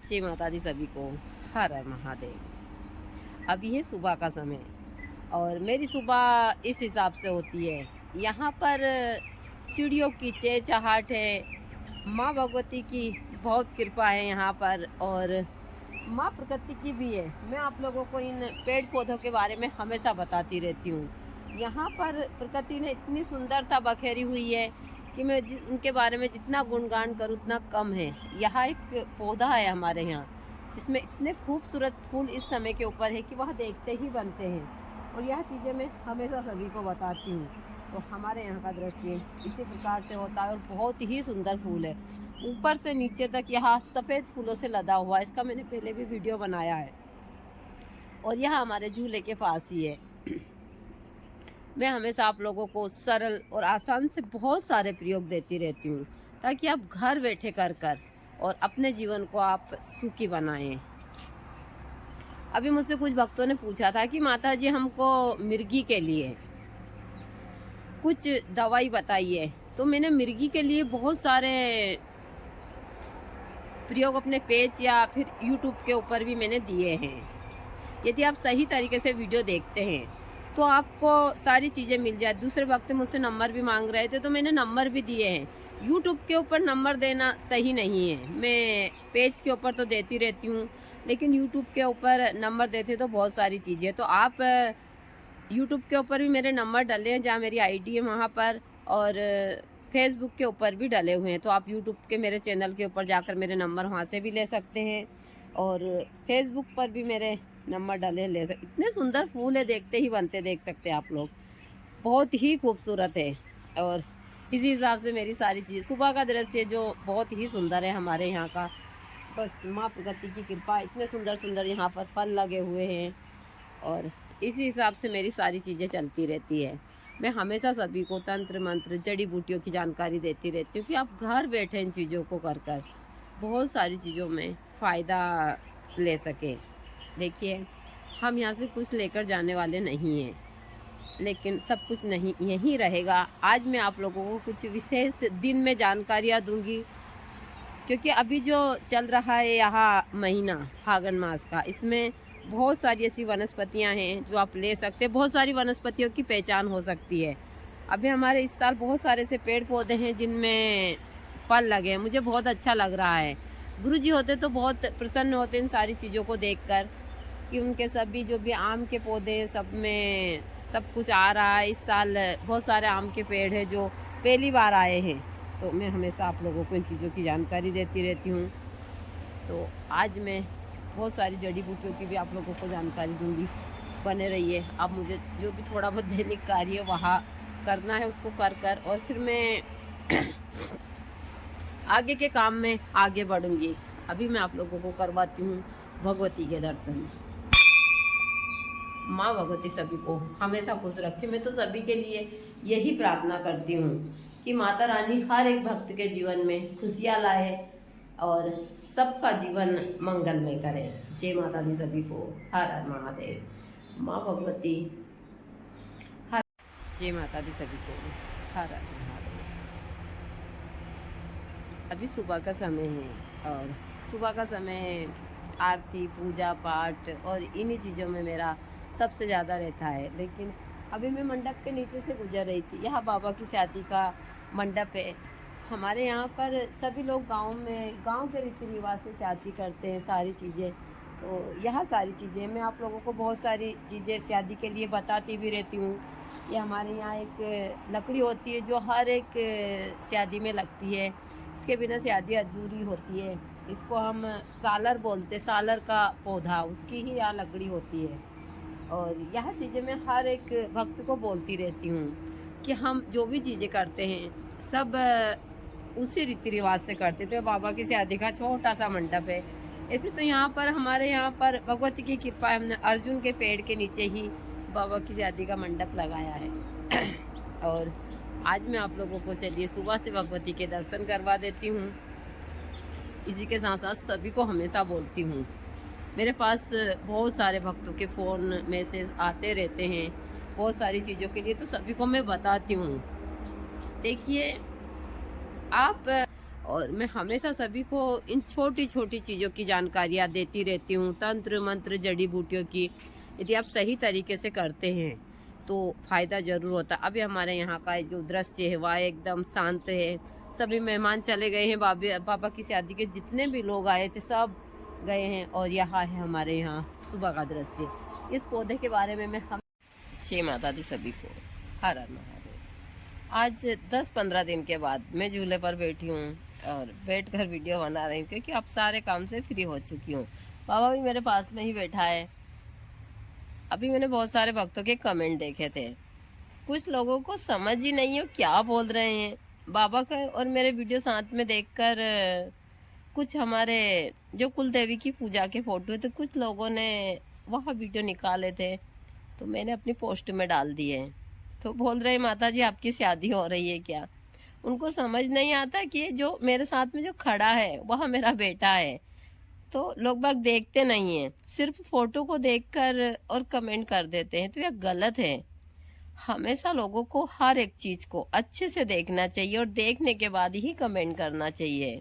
जय माता दी सभी को। हर हर महादेव। अभी है सुबह का समय और मेरी सुबह इस हिसाब से होती है। यहाँ पर चिड़ियों की चहचहाट है। माँ भगवती की बहुत कृपा है यहाँ पर और माँ प्रकृति की भी है। मैं आप लोगों को इन पेड़ पौधों के बारे में हमेशा बताती रहती हूँ। यहाँ पर प्रकृति ने इतनी सुंदरता बखेरी हुई है कि मैं उनके बारे में जितना गुणगान करूँ उतना कम है। यहाँ एक पौधा है हमारे यहाँ जिसमें इतने खूबसूरत फूल इस समय के ऊपर है कि वह देखते ही बनते हैं और यह चीज़ें मैं हमेशा सभी को बताती हूँ। तो हमारे यहाँ का दृश्य इसी प्रकार से होता है और बहुत ही सुंदर फूल है। ऊपर से नीचे तक यहाँ सफ़ेद फूलों से लदा हुआ है। इसका मैंने पहले भी वीडियो बनाया है और यह हमारे झूले के पास ही है। मैं हमेशा आप लोगों को सरल और आसान से बहुत सारे प्रयोग देती रहती हूँ ताकि आप घर बैठे कर और अपने जीवन को आप सुखी बनाएं। अभी मुझसे कुछ भक्तों ने पूछा था कि माता जी हमको मिर्गी के लिए कुछ दवाई बताइए। तो मैंने मिर्गी के लिए बहुत सारे प्रयोग अपने पेज या फिर यूट्यूब के ऊपर भी मैंने दिए हैं। यदि आप सही तरीके से वीडियो देखते हैं तो आपको सारी चीज़ें मिल जाए। दूसरे वक्त मुझसे नंबर भी मांग रहे थे तो मैंने नंबर भी दिए हैं। यूट्यूब के ऊपर नंबर देना सही नहीं है। मैं पेज के ऊपर तो देती रहती हूँ लेकिन यूट्यूब के ऊपर नंबर देते तो बहुत सारी चीज़ें। तो आप यूट्यूब के ऊपर भी मेरे नंबर डले हैं जहाँ मेरी आईडी है वहाँ पर, और फेसबुक के ऊपर भी डले हुए हैं। तो आप यूट्यूब के मेरे चैनल के ऊपर जाकर मेरे नंबर वहाँ से भी ले सकते हैं और फेसबुक पर भी मेरे नंबर डले ले सकते। इतने सुंदर फूल है, देखते ही बनते, देख सकते हैं आप लोग। बहुत ही खूबसूरत है और इसी हिसाब से मेरी सारी चीज़। सुबह का दृश्य जो बहुत ही सुंदर है हमारे यहाँ का, बस माँ प्रकृति की कृपा। इतने सुंदर सुंदर यहाँ पर फल लगे हुए हैं और इसी हिसाब से मेरी सारी चीज़ें चलती रहती है। मैं हमेशा सभी को तंत्र मंत्र जड़ी बूटियों की जानकारी देती रहती हूँ कि आप घर बैठे इन चीज़ों को कर बहुत सारी चीज़ों में फ़ायदा ले सकें। देखिए, हम यहाँ से कुछ लेकर जाने वाले नहीं हैं लेकिन सब कुछ नहीं यहीं रहेगा। आज मैं आप लोगों को कुछ विशेष दिन में जानकारियाँ दूंगी क्योंकि अभी जो चल रहा है यहाँ महीना फागुन मास का, इसमें बहुत सारी ऐसी वनस्पतियाँ हैं जो आप ले सकते हैं। बहुत सारी वनस्पतियों की पहचान हो सकती है। अभी हमारे इस साल बहुत सारे ऐसे पेड़ पौधे हैं जिनमें फल लगे हैं। मुझे बहुत अच्छा लग रहा है। गुरुजी होते तो बहुत प्रसन्न होते इन सारी चीज़ों को देखकर कि उनके सभी जो भी आम के पौधे हैं सब में सब कुछ आ रहा है। इस साल बहुत सारे आम के पेड़ हैं जो पहली बार आए हैं। तो मैं हमेशा आप लोगों को इन चीज़ों की जानकारी देती रहती हूँ। तो आज मैं बहुत सारी जड़ी बूटियों की भी आप लोगों को जानकारी दूंगी। बने रहिए। अब मुझे जो भी थोड़ा बहुत दैनिक कार्य वहाँ करना है उसको कर और फिर मैं आगे के काम में आगे बढ़ूंगी। अभी मैं आप लोगों को करवाती हूँ भगवती के दर्शन। माँ भगवती सभी को हमेशा खुश रखे। मैं तो सभी के लिए यही प्रार्थना करती हूँ कि माता रानी हर एक भक्त के जीवन में खुशियाँ लाए और सबका जीवन मंगलमय करे। जय माता दी सभी को। हर हर महादेव। माँ भगवती हर। जय माता दी सभी को। हर हर महादेव। अभी सुबह का समय है और सुबह का समय आरती पूजा पाठ और इन्हीं चीज़ों में मेरा सबसे ज़्यादा रहता है। लेकिन अभी मैं मंडप के नीचे से गुजर रही थी। यहाँ बाबा की शादी का मंडप है। हमारे यहाँ पर सभी लोग गांव के रीति रिवाज से शादी करते हैं सारी चीज़ें। तो यहाँ सारी चीज़ें मैं आप लोगों को बहुत सारी चीज़ें शादी के लिए बताती भी रहती हूँ। ये हमारे यहाँ एक लकड़ी होती है जो हर एक शादी में लगती है। इसके बिना शादी अधूरी होती है। इसको हम सालर बोलते, सालर का पौधा, उसकी ही यहाँ लकड़ी होती है। और यह चीज़ें मैं हर एक भक्त को बोलती रहती हूँ कि हम जो भी चीज़ें करते हैं सब उसी रीति रिवाज से करते। तो बाबा की शादी का छोटा सा मंडप है। इसलिए तो यहाँ पर हमारे यहाँ पर भगवती की कृपा है, हमने अर्जुन के पेड़ के नीचे ही बाबा की शादी का मंडप लगाया है। और आज मैं आप लोगों को चलिए सुबह से भगवती के दर्शन करवा देती हूँ। इसी के साथ साथ सभी को हमेशा बोलती हूँ, मेरे पास बहुत सारे भक्तों के फ़ोन मैसेज आते रहते हैं बहुत सारी चीज़ों के लिए। तो सभी को मैं बताती हूँ, देखिए आप और मैं हमेशा सभी को इन छोटी छोटी चीज़ों की जानकारियाँ देती रहती हूँ, तंत्र मंत्र जड़ी बूटियों की। यदि आप सही तरीके से करते हैं तो फ़ायदा ज़रूर होता है। अभी हमारे यहाँ का जो दृश्य है वह एकदम शांत है। सभी मेहमान चले गए हैं, पापा की शादी के जितने भी लोग आए थे सब गए हैं, और यहाँ है हमारे यहाँ सुबह का दृश्य। इस पौधे के बारे में मैं हम जय माता दी सभी को, हर हर महादेव। आज 10-15 दिन के बाद मैं झूले पर बैठी हूँ और बैठकर वीडियो बना रही हूँ, क्योंकि अब सारे काम से फ्री हो चुकी हूँ। बाबा भी मेरे पास में ही बैठा है। अभी मैंने बहुत सारे भक्तों के कमेंट देखे थे, कुछ लोगों को समझ ही नहीं है क्या बोल रहे हैं। बाबा का और मेरे वीडियो साथ में देखकर कुछ हमारे जो कुल देवी की पूजा के फोटो थे, कुछ लोगों ने वह वीडियो निकाले थे, तो मैंने अपनी पोस्ट में डाल दिए। तो बोल रहे माता जी आपकी शादी हो रही है क्या? उनको समझ नहीं आता कि जो मेरे साथ में जो खड़ा है वह मेरा बेटा है। तो लोग बाग देखते नहीं हैं, सिर्फ फोटो को देखकर और कमेंट कर देते हैं, तो यह गलत है। हमेशा लोगों को हर एक चीज को अच्छे से देखना चाहिए और देखने के बाद ही कमेंट करना चाहिए।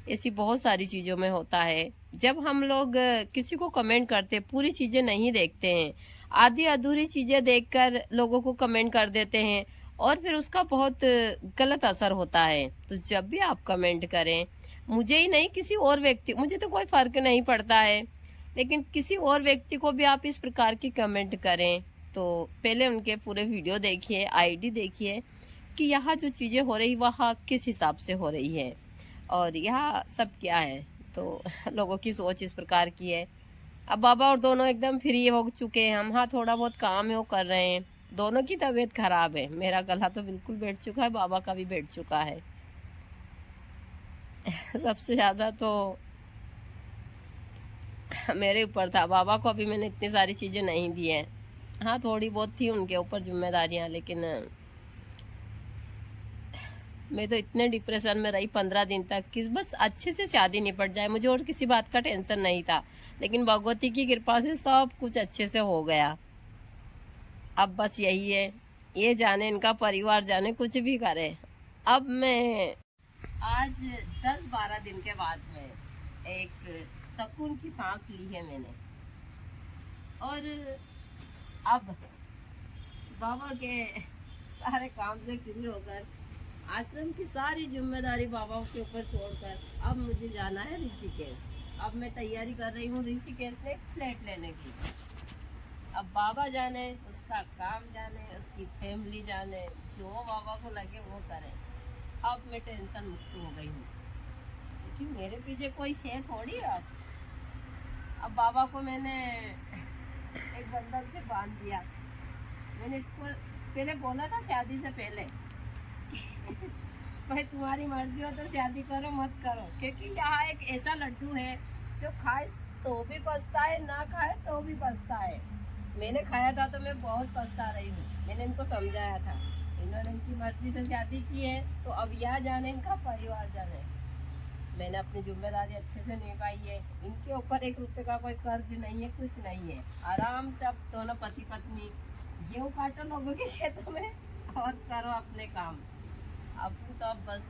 ऐसी बहुत सारी चीज़ों में होता है, जब हम लोग किसी को कमेंट करते पूरी चीज़ें नहीं देखते हैं, आधी अधूरी चीज़ें देखकर लोगों को कमेंट कर देते हैं और फिर उसका बहुत गलत असर होता है। तो जब भी आप कमेंट करें, मुझे ही नहीं किसी और व्यक्ति, मुझे तो कोई फ़र्क नहीं पड़ता है, लेकिन किसी और व्यक्ति को भी आप इस प्रकार की कमेंट करें तो पहले उनके पूरे वीडियो देखिए, आईडी देखिए कि यहाँ जो चीज़ें हो रही वह किस हिसाब से हो रही है और यह सब क्या है। तो लोगों की सोच इस प्रकार की है। अब बाबा और दोनों एकदम फ्री हो चुके हैं, हम हाँ थोड़ा बहुत काम है वो कर रहे हैं। दोनों की तबीयत खराब है, मेरा गला तो बिल्कुल बैठ चुका है, बाबा का भी बैठ चुका है। सबसे ज़्यादा तो मेरे ऊपर था, बाबा को अभी मैंने इतनी सारी चीज़ें नहीं दी है। हाँ थोड़ी बहुत थी उनके ऊपर जिम्मेदारियाँ, लेकिन मैं तो इतने डिप्रेशन में रही 15 दिन तक कि बस अच्छे से शादी निपट जाए, मुझे और किसी बात का टेंशन नहीं था। लेकिन भगवती की कृपा से सब कुछ अच्छे से हो गया। अब बस यही है, ये जाने इनका परिवार जाने कुछ भी करे। अब मैं आज 10-12 दिन के बाद में एक सुकून की सांस ली है मैंने, और अब बाबा के सारे काम से फ्री होकर आश्रम की सारी जिम्मेदारी बाबा के ऊपर छोड़कर अब मुझे जाना है ऋषिकेश। अब मैं तैयारी कर रही हूँ ऋषिकेश में फ्लैट लेने की। अब बाबा जाने, उसका काम जाने, उसकी फैमिली जाने, जो बाबा को लगे वो करे। अब मैं टेंशन मुक्त हो गई हूँ, क्योंकि मेरे पीछे कोई है थोड़ी। अब बाबा को मैंने एक बंधन से बांध दिया। मैंने इसको पहले बोला था शादी से पहले भाई तुम्हारी मर्जी हो तो शादी करो, मत करो, क्योंकि यहाँ एक ऐसा लड्डू है जो खाए तो भी पछता है, ना खाए तो भी पछता है। मैंने खाया था तो मैं बहुत पछता रही हूँ। मैंने इनको समझाया था, इन्होंने इनकी मर्जी से शादी की है, तो अब यह जाने इनका परिवार जाने। मैंने अपनी जिम्मेदारी अच्छे से निभाई है, इनके ऊपर 1 रुपये का कोई कर्ज नहीं है, कुछ नहीं है। आराम से अब दोनों पति पत्नी गेहूँ काटो लोगों के खेतों में और करो अपने काम। अब तो अब बस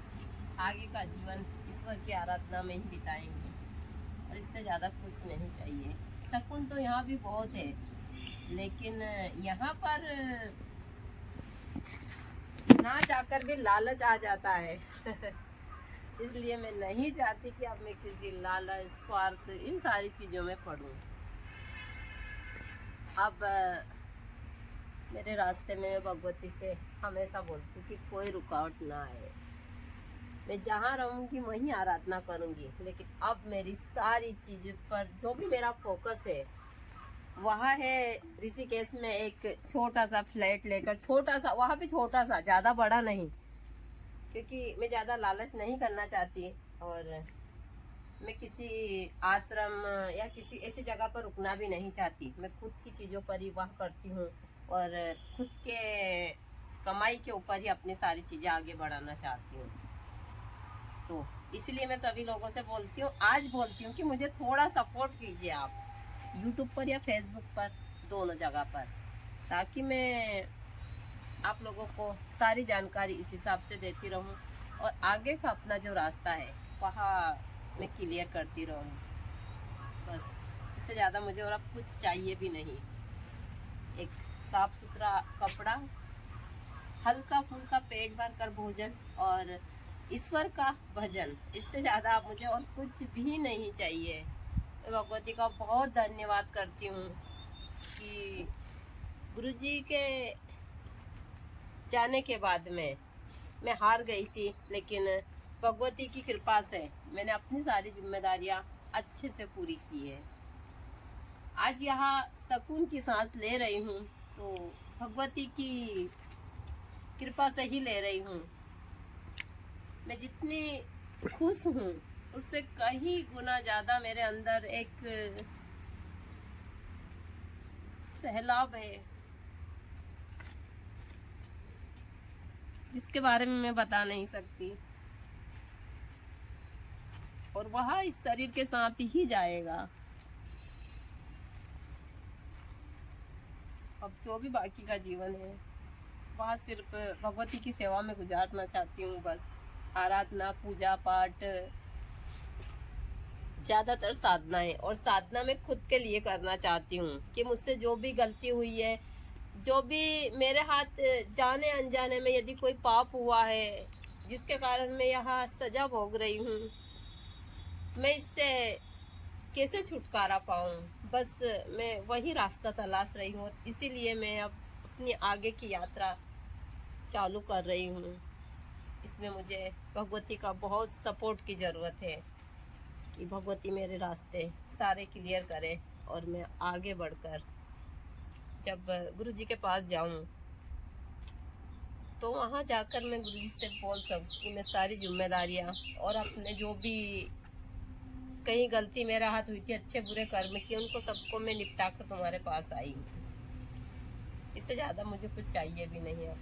आगे का जीवन ईश्वर की आराधना में ही बिताएंगे, और इससे ज़्यादा कुछ नहीं चाहिए। सुकून तो यहाँ भी बहुत है, लेकिन यहाँ पर ना चाहकर भी लालच आ जाता है इसलिए मैं नहीं चाहती कि अब मैं किसी लालच, स्वार्थ, इन सारी चीज़ों में पड़ूं। अब मेरे रास्ते में मैं भगवती से हमेशा बोलती हूँ कि कोई रुकावट ना आए, मैं जहाँ रहूँगी वहीं आराधना करूँगी। लेकिन अब मेरी सारी चीज़ों पर जो भी मेरा फोकस है वह है ऋषिकेश में एक छोटा सा फ्लैट लेकर, छोटा सा, वहाँ भी छोटा सा, ज़्यादा बड़ा नहीं, क्योंकि मैं ज़्यादा लालच नहीं करना चाहती। और मैं किसी आश्रम या किसी ऐसी जगह पर रुकना भी नहीं चाहती। मैं खुद की चीज़ों पर ही वह करती हूँ और खुद के कमाई के ऊपर ही अपनी सारी चीज़ें आगे बढ़ाना चाहती हूँ। तो इसलिए मैं सभी लोगों से बोलती हूँ, आज बोलती हूँ कि मुझे थोड़ा सपोर्ट कीजिए आप, यूट्यूब पर या फेसबुक पर, दोनों जगह पर, ताकि मैं आप लोगों को सारी जानकारी इस हिसाब से देती रहूं और आगे का अपना जो रास्ता है वहाँ मैं क्लियर करती रहूँ। बस इससे ज़्यादा मुझे और अब कुछ चाहिए भी नहीं। एक साफ सुथरा कपड़ा, हल्का फुल्का पेट भर कर भोजन और ईश्वर का भजन, इससे ज़्यादा मुझे और कुछ भी नहीं चाहिए। मैं भगवती का बहुत धन्यवाद करती हूँ कि गुरुजी के जाने के बाद में मैं हार गई थी, लेकिन भगवती की कृपा से मैंने अपनी सारी जिम्मेदारियां अच्छे से पूरी की है। आज यहाँ सुकून की सांस ले रही हूँ तो भगवती की कृपा से ही ले रही हूँ। मैं जितनी खुश हूँ उससे कहीं गुना ज्यादा मेरे अंदर एक सैलाब है जिसके बारे में मैं बता नहीं सकती, और वह इस शरीर के साथ ही जाएगा। अब जो भी बाकी का जीवन है वह सिर्फ भगवती की सेवा में गुजारना चाहती हूँ। बस आराधना, पूजा पाठ, ज्यादातर साधनाएं, और साधना में खुद के लिए करना चाहती हूँ कि मुझसे जो भी गलती हुई है, जो भी मेरे हाथ जाने अनजाने में यदि कोई पाप हुआ है जिसके कारण मैं यहाँ सजा भोग रही हूँ, मैं इससे कैसे छुटकारा पाऊँ। बस मैं वही रास्ता तलाश रही हूँ और इसीलिए मैं अब अपनी आगे की यात्रा चालू कर रही हूँ। इसमें मुझे भगवती का बहुत सपोर्ट की ज़रूरत है कि भगवती मेरे रास्ते सारे क्लियर करे और मैं आगे बढ़कर जब गुरुजी के पास जाऊं तो वहां जाकर मैं गुरुजी से बोल सकूं कि मैं सारी जिम्मेदारियां और अपने जो भी कहीं गलती मेरे हाथ हुई थी, अच्छे बुरे कर्म की, उनको सबको मैं निपटा कर तुम्हारे पास आई हूँ। इससे ज़्यादा मुझे कुछ चाहिए भी नहीं है।